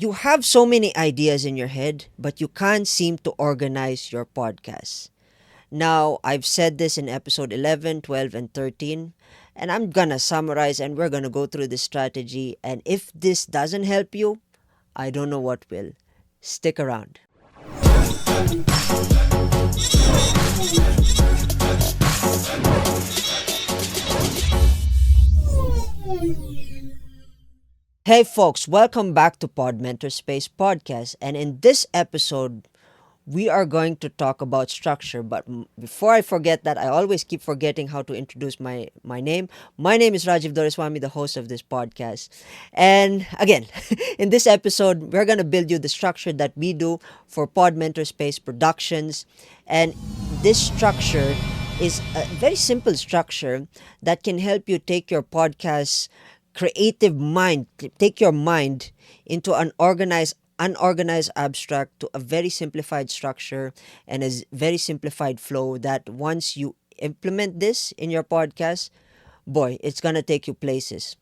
You have so many ideas in your head, but you can't seem to organize your podcast. Now, I've said this in episode 11, 12, and 13, and I'm gonna summarize and we're gonna go through this strategy. And if this doesn't help you, I don't know what will. Stick around. Hey folks, welcome back to Pod Mentor Space Podcast. And in this episode, we are going to talk about structure. But before I forget that, I always keep forgetting how to introduce my name. My name is Rajiv Doreswamy, the host of this podcast. And again, in this episode, we're going to build you the structure that we do for Pod Mentor Space Productions. And this structure is a very simple structure that can help you take your podcast creative mind, take your mind into an unorganized abstract to a very simplified structure and a very simplified flow that once you implement this in your podcast, boy, it's gonna take you places.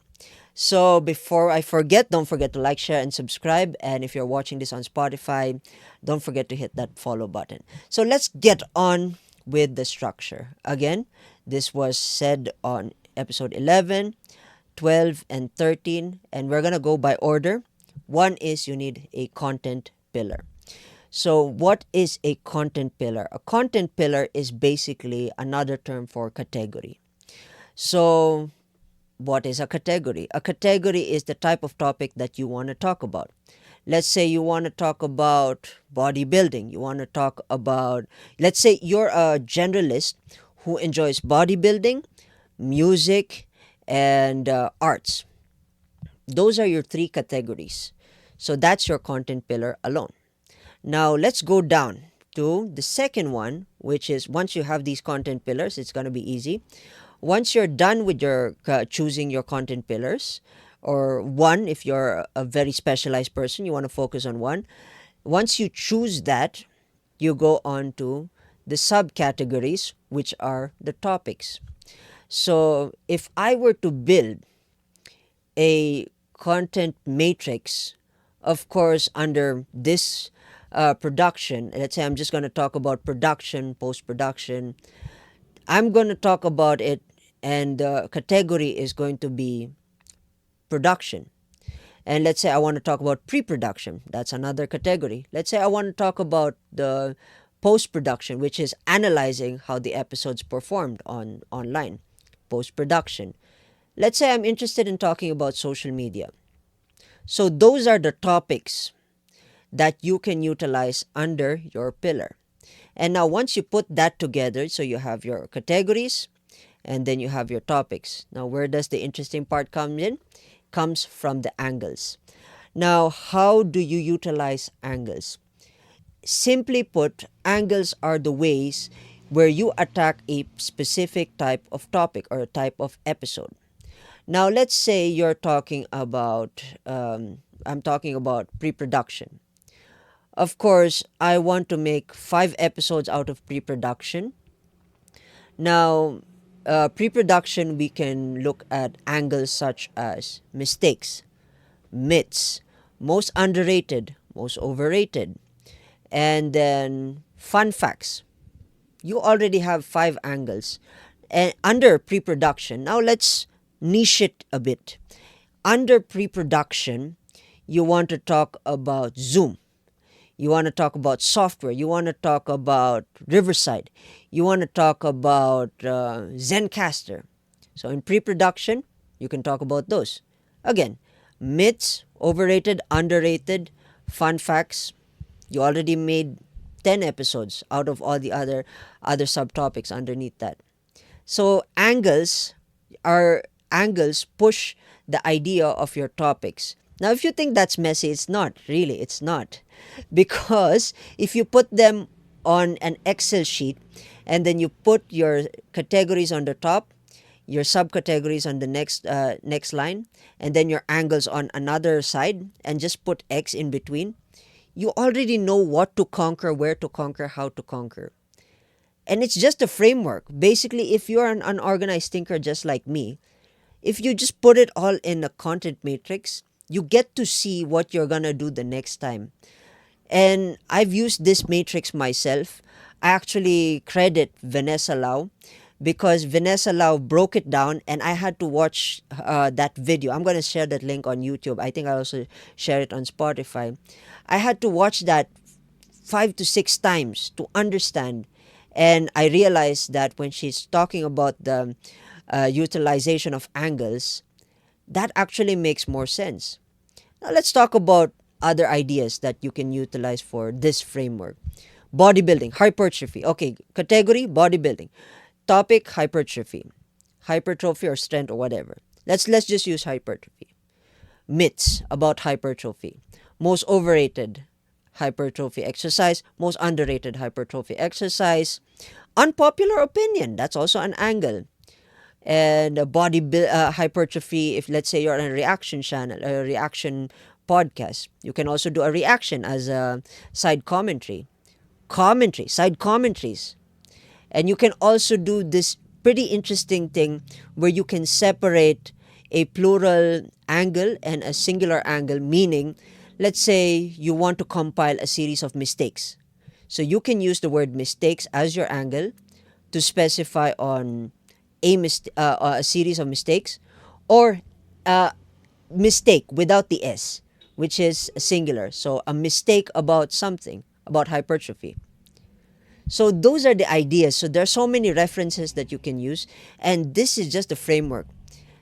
So before I forget, don't forget to like, share, and subscribe. And if you're watching this on Spotify, don't forget to hit that follow button. So let's get on with the structure. Again, this was said on episode 11, 12, and 13, and we're gonna go by order. One is you need a content pillar. So, what is a content pillar? A content pillar is basically another term for category. So, what is a category? A category is the type of topic that you want to talk about. Let's say you want to talk about bodybuilding. You want to talk about, let's say you're a generalist who enjoys bodybuilding, music, and arts. Those are your three categories. So that's your content pillar alone. Now let's go down to the second one, which is once you have these content pillars, it's going to be easy. Once you're done with your choosing your content pillars, or one, if you're a very specialized person, you want to focus on one. Once you choose that, you go on to the subcategories, which are the topics. So if I were to build a content matrix, of course, under this production, let's say I'm just going to talk about production, post production, I'm going to talk about it, and the category is going to be production. And let's say I want to talk about pre production, that's another category. Let's say I want to talk about the post production, which is analyzing how the episodes performed online, post production. Let's say I'm interested in talking about social media. So those are the topics that you can utilize under your pillar. And now once you put that together, so you have your categories and then you have your topics. Now where does the interesting part come in? Comes from the angles. Now how do you utilize angles? Simply put, angles are the ways where you attack a specific type of topic or a type of episode. Now, let's say you're talking about, I'm talking about pre production. Of course, I want to make 5 episodes out of pre production. Now, pre production, we can look at angles such as mistakes, myths, most underrated, most overrated, and then fun facts. You already have 5 angles and under pre-production. Now let's niche it a bit. Under pre-production, you want to talk about Zoom. You want to talk about software. You want to talk about Riverside. You want to talk about Zencaster. So in pre-production, you can talk about those. Again, myths, overrated, underrated, fun facts. You already made 10 episodes out of all the other subtopics underneath that. So angles push the idea of your topics. Now if you think that's messy, it's not. Really, it's not. Because if you put them on an Excel sheet and then you put your categories on the top, your subcategories on the next line, and then your angles on another side, and just put X in between, you already know what to conquer, where to conquer, how to conquer. And it's just a framework. Basically, if you're an unorganized thinker just like me, if you just put it all in a content matrix, You get to see what you're gonna do the next time. And I've used this matrix myself. I actually credit Vanessa Lau because Vanessa Lau broke it down, and I had to watch that video. I'm going to share that link on YouTube. I think I also share it on Spotify. I had to watch that 5 to 6 times to understand. And I realized that when she's talking about the utilization of angles, that actually makes more sense. Now let's talk about other ideas that you can utilize for this framework. Bodybuilding, hypertrophy. Okay, category bodybuilding. Topic hypertrophy. Hypertrophy or strength or whatever. Let's just use hypertrophy. Myths about hypertrophy. Most overrated hypertrophy exercise, most underrated hypertrophy exercise. Unpopular opinion, that's also an angle. And hypertrophy, if let's say you're on a reaction channel, a reaction podcast, you can also do a reaction as a side side commentaries. And you can also do this pretty interesting thing where you can separate a plural angle and a singular angle, meaning, let's say you want to compile a series of mistakes. So you can use the word mistakes as your angle to specify on a series of mistakes, or a mistake without the S, which is a singular. So a mistake about something, about hypertrophy. So those are the ideas. So there are so many references that you can use, and this is just the framework.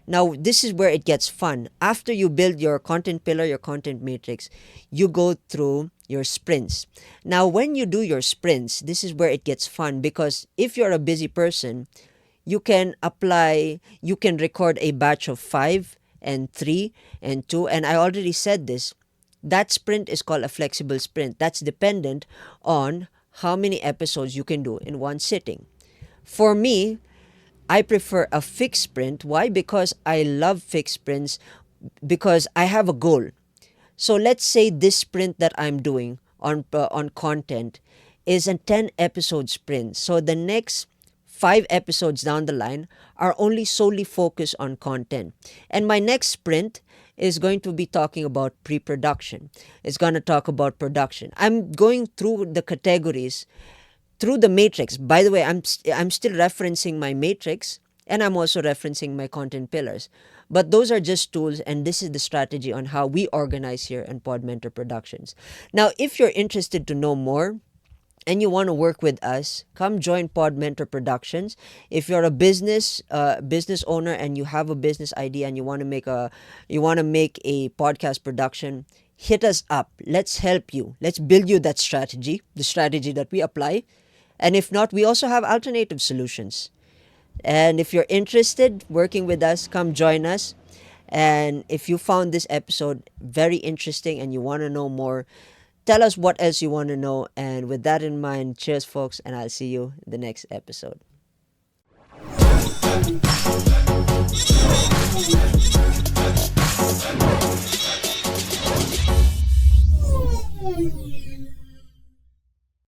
Now, this is where it gets fun. After you build your content pillar, your content matrix, you go through your sprints. Now, when you do your sprints, this is where it gets fun, because if you're a busy person, you can record a batch of 5 and 3 and 2. And I already said this. That sprint is called a flexible sprint. That's dependent on how many episodes you can do in one sitting. For me, I prefer a fixed sprint. Why? Because I love fixed sprints, because I have a goal. So let's say this sprint that I'm doing on content is a 10 episode sprint. So the next 5 episodes down the line are only solely focused on content. And my next sprint is going to be talking about pre-production. It's going to talk about production. I'm going through the categories through the matrix. By the way, I'm still referencing my matrix, and I'm also referencing my content pillars. But those are just tools, and this is the strategy on how we organize here in Pod Mentor Productions. Now, if you're interested to know more and you want to work with us, come join Pod Mentor Productions. If you're a business owner and you have a business idea and you want to make a podcast production, hit us up. Let's help you. Let's build you that strategy, the strategy that we apply. And if not, we also have alternative solutions. And if you're interested working with us, come join us. And if you found this episode very interesting and you want to know more, tell us what else you want to know. And with that in mind, cheers, folks, and I'll see you in the next episode.